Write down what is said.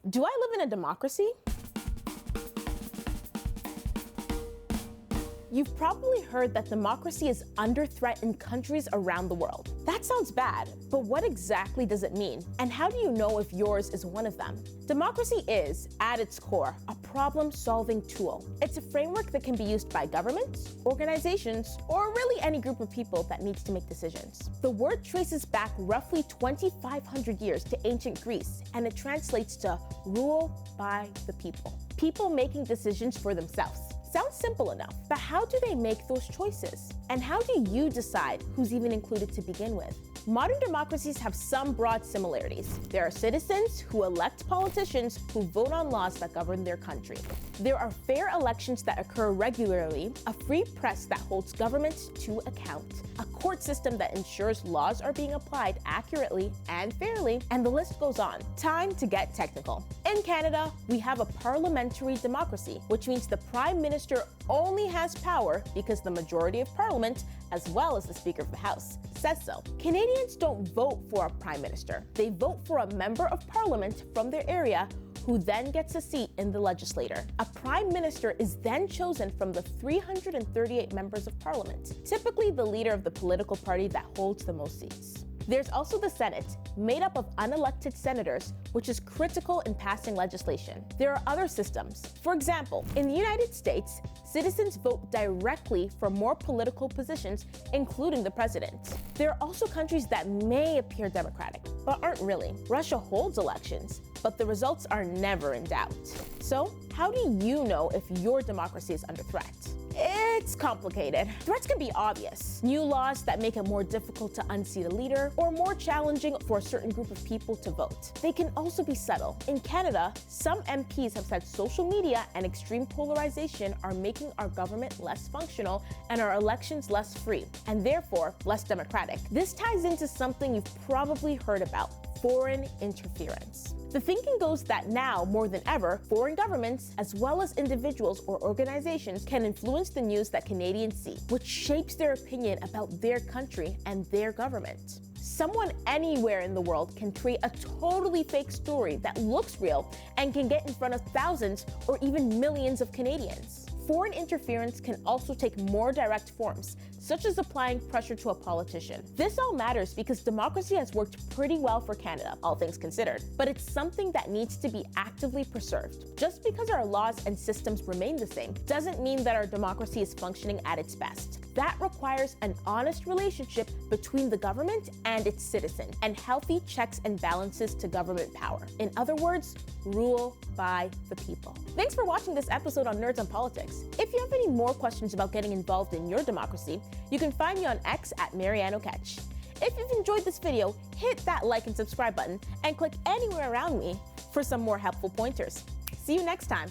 Do I live in a democracy? You've probably heard that democracy is under threat in countries around the world. That sounds bad, but what exactly does it mean? And how do you know if yours is one of them? Democracy is, at its core, a problem-solving tool. It's a framework that can be used by governments, organizations, or really any group of people that needs to make decisions. The word traces back roughly 2,500 years to ancient Greece, and it translates to rule by the people. People making decisions for themselves. Sounds simple enough, but how do they make those choices? And how do you decide who's even included to begin with? Modern democracies have some broad similarities. There are citizens who elect politicians who vote on laws that govern their country. There are fair elections that occur regularly, a free press that holds governments to account, a court system that ensures laws are being applied accurately and fairly, and the list goes on. Time to get technical. In Canada, we have a parliamentary democracy, which means the Prime Minister only has power because the majority of Parliament, as well as the Speaker of the House, says so. Canadians don't vote for a Prime Minister. They vote for a Member of Parliament from their area who then gets a seat in the legislature. A Prime Minister is then chosen from the 338 members of Parliament, typically the leader of the political party that holds the most seats. There's also the Senate, made up of unelected senators, which is critical in passing legislation. There are other systems. For example, in the United States, citizens vote directly for more political positions, including the president. There are also countries that may appear democratic, but aren't really. Russia holds elections, but the results are never in doubt. So, how do you know if your democracy is under threat? It's complicated. Threats can be obvious. New laws that make it more difficult to unseat a leader, or more challenging for a certain group of people to vote. They can also be subtle. In Canada, some MPs have said social media and extreme polarization are making our government less functional and our elections less free, and therefore less democratic. This ties into something you've probably heard about: foreign interference. The thinking goes that now, more than ever, foreign governments, as well as individuals or organizations, can influence the news that Canadians see, which shapes their opinion about their country and their government. Someone anywhere in the world can create a totally fake story that looks real and can get in front of thousands or even millions of Canadians. Foreign interference can also take more direct forms, such as applying pressure to a politician. This all matters because democracy has worked pretty well for Canada, all things considered, but it's something that needs to be actively preserved. Just because our laws and systems remain the same doesn't mean that our democracy is functioning at its best. That requires an honest relationship between the government and its citizen, and healthy checks and balances to government power. In other words, rule by the people. Thanks for watching this episode on Nerds on Politics. If you have any more questions about getting involved in your democracy, you can find me on X at Maryanne Oketch. If you've enjoyed this video, hit that like and subscribe button and click anywhere around me for some more helpful pointers. See you next time.